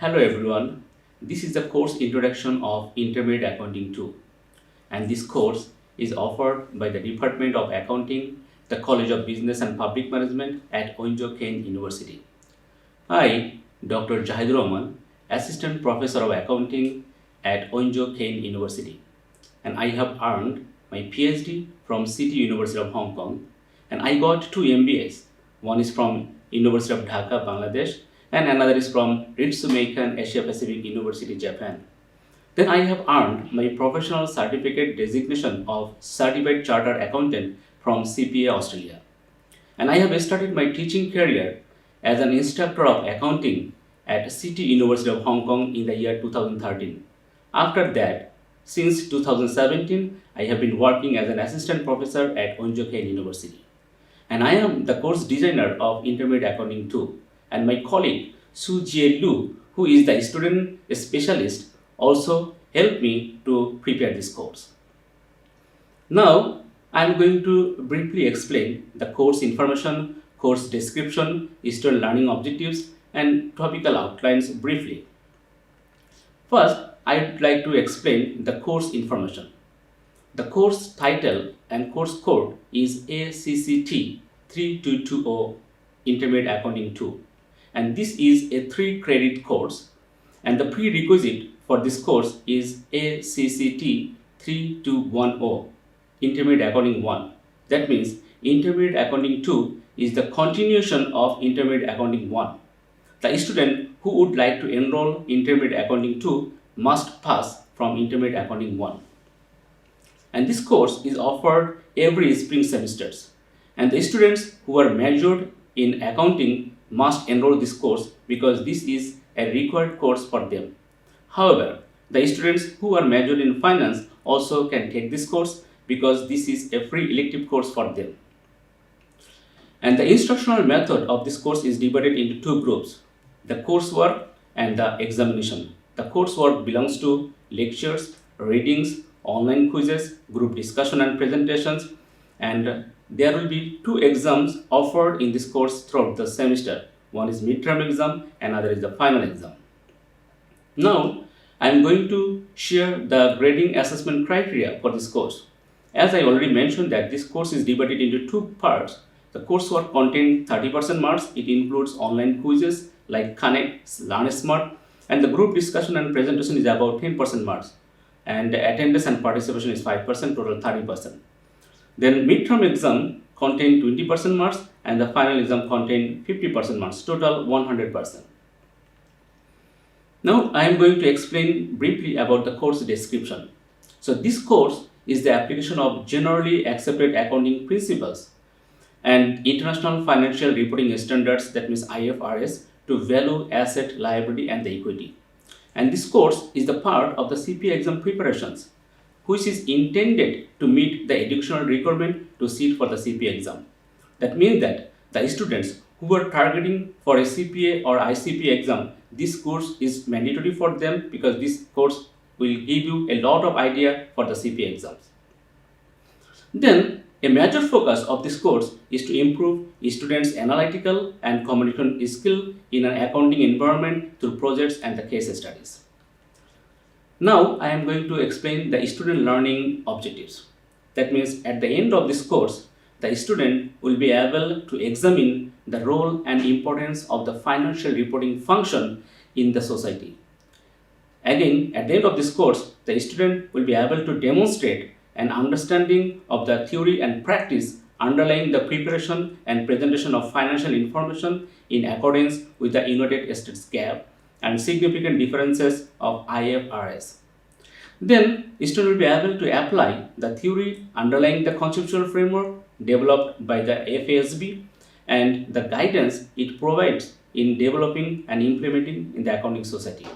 Hello everyone, this is the course Introduction of Intermediate Accounting 2, and this course is offered by the Department of Accounting, the College of Business and Public Management at Oinjo Kane University. I, Dr. Jahidur Rahman, Assistant Professor of Accounting at Oinjo Kane University, and I have earned my PhD from City University of Hong Kong, and I got two MBAs. One is from University of Dhaka, Bangladesh, and another is from Ritsumeikan Asia Pacific University, Japan. Then I have earned my professional certificate designation of Certified Chartered Accountant from CPA Australia. And I have started my teaching career as an instructor of accounting at City University of Hong Kong in the year 2013. After that, since 2017, I have been working as an assistant professor at Oinjo Kane University. And I am the course designer of Intermediate Accounting 2. And my colleague Su Jie Lu, who is the student specialist, also helped me to prepare this course. Now, I am going to briefly explain the course information, course description, student learning objectives, and topical outlines briefly. First, I would like to explain the course information. The course title and course code is ACCT 3220 Intermediate Accounting 2, and this is a 3-credit course, and the prerequisite for this course is ACCT 3210 Intermediate Accounting 1. That means Intermediate Accounting 2 is the continuation of Intermediate Accounting 1. The student who would like to enroll Intermediate Accounting 2 must pass from Intermediate Accounting 1. And this course is offered every spring semesters. And the students who are majored in accounting must enroll this course because this is a required course for them. However, the students who are majored in finance also can take this course because this is a free elective course for them. And the instructional method of this course is divided into two groups, the coursework and the examination. The coursework belongs to lectures, readings, online quizzes, group discussion and presentations, and there will be two exams offered in this course throughout the semester. One is midterm exam, another is the final exam. Now, I am going to share the grading assessment criteria for this course. As I already mentioned that this course is divided into two parts. The coursework contains 30% marks. It includes online quizzes like Connect, Learn Smart, and the group discussion and presentation is about 10% marks. And the attendance and participation is 5%, total 30%. Then midterm exam contain 20% marks and the final exam contain 50% marks, total 100%. Now I am going to explain briefly about the course description. So this course is the application of generally accepted accounting principles and international financial reporting standards, that means IFRS, to value, asset, liability and the equity. And this course is the part of the CPA exam preparations, which is intended to meet the educational requirement to sit for the CPA exam. That means that the students who are targeting for a CPA or ICPA exam, this course is mandatory for them because this course will give you a lot of idea for the CPA exams. Then, a major focus of this course is to improve students' analytical and communication skill in an accounting environment through projects and the case studies. Now, I am going to explain the student learning objectives. That means at the end of this course, the student will be able to examine the role and importance of the financial reporting function in the society. Again, at the end of this course, the student will be able to demonstrate an understanding of the theory and practice underlying the preparation and presentation of financial information in accordance with the United States GAAP and significant differences of IFRS. Then, students will be able to apply the theory underlying the conceptual framework developed by the FASB and the guidance it provides in developing and implementing in the accounting society.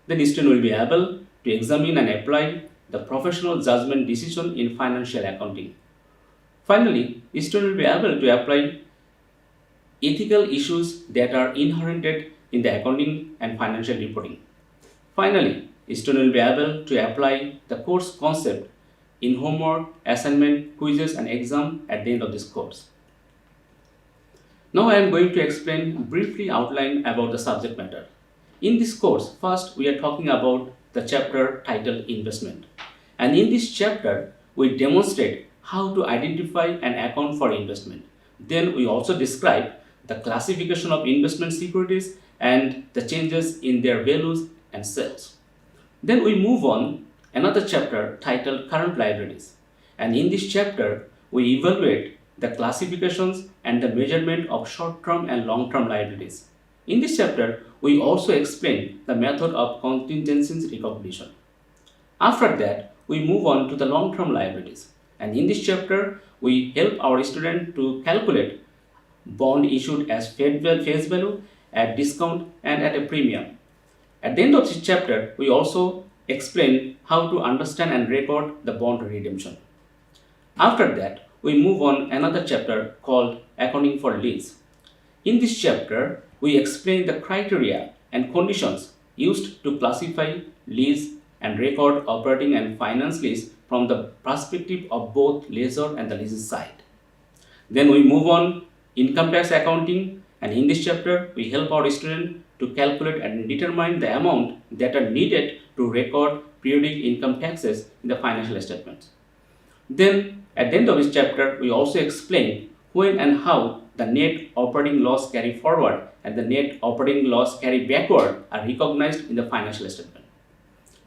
Then, students will be able to examine and apply the professional judgment decision in financial accounting. Finally, students will be able to apply ethical issues that are inherent in the accounting and financial reporting. Finally, students will be able to apply the course concept in homework, assignment, quizzes and exam at the end of this course. Now I am going to explain briefly outline about the subject matter. In this course, first we are talking about the chapter titled Investment. And in this chapter, we demonstrate how to identify and account for investment. Then we also describe the classification of investment securities and the changes in their values and sales. Then we move on another chapter titled Current Liabilities. And in this chapter, we evaluate the classifications and the measurement of short-term and long-term liabilities. In this chapter, we also explain the method of contingencies recognition. After that, we move on to the long-term liabilities. And in this chapter, we help our student to calculate bond issued as face value, at discount, and at a premium. At the end of this chapter, we also explain how to understand and record the bond redemption. After that, we move on another chapter called Accounting for Lease. In this chapter, we explain the criteria and conditions used to classify lease and record operating and finance lease from the perspective of both lessor and the leases side. Then we move on income tax accounting, and in this chapter we help our student to calculate and determine the amount that are needed to record periodic income taxes in the financial statements. Then at the end of this chapter we also explain when and how the net operating loss carry forward and the net operating loss carry backward are recognized in the financial statement.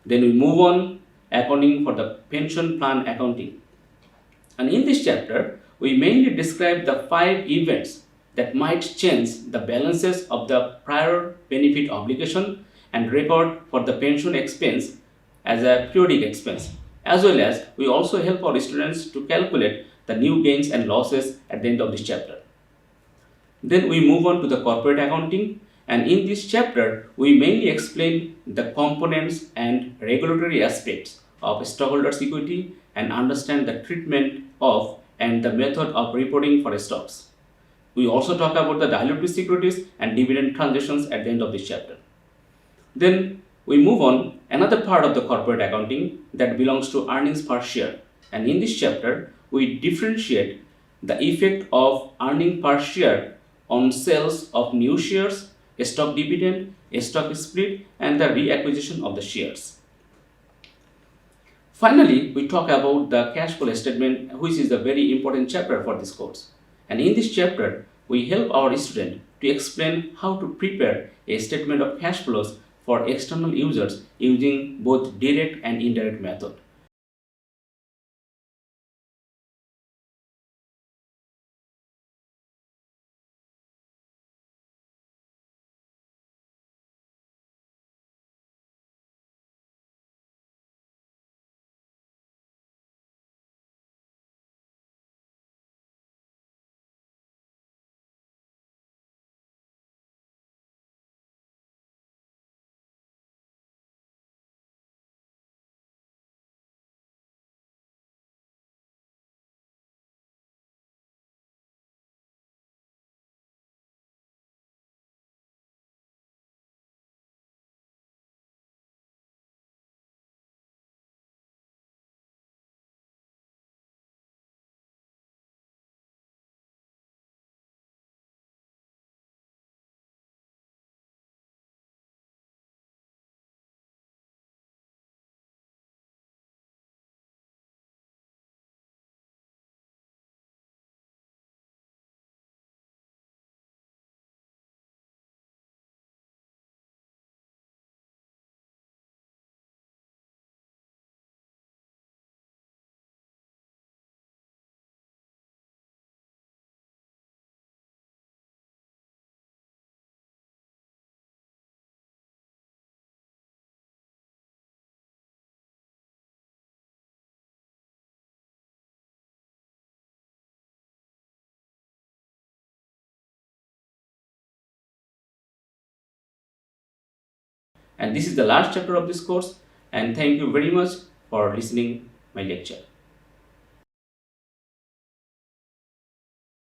Then we move on accounting for the pension plan accounting. And in this chapter, we mainly describe the 5 events that might change the balances of the prior benefit obligation and record for the pension expense as a periodic expense. As well as we also help our students to calculate the new gains and losses at the end of this chapter. Then we move on to the corporate accounting, and in this chapter we mainly explain the components and regulatory aspects of stockholders' equity and understand the treatment of and the method of reporting for stocks. We also talk about the dilutive securities and dividend transactions at the end of this chapter. Then we move on another part of the corporate accounting that belongs to earnings per share, and in this chapter we differentiate the effect of earning per share on sales of new shares, a stock dividend, a stock split, and the reacquisition of the shares. Finally, we talk about the cash flow statement, which is a very important chapter for this course. And in this chapter, we help our student to explain how to prepare a statement of cash flows for external users using both direct and indirect method. And this is the last chapter of this course, and thank you very much for listening my lecture.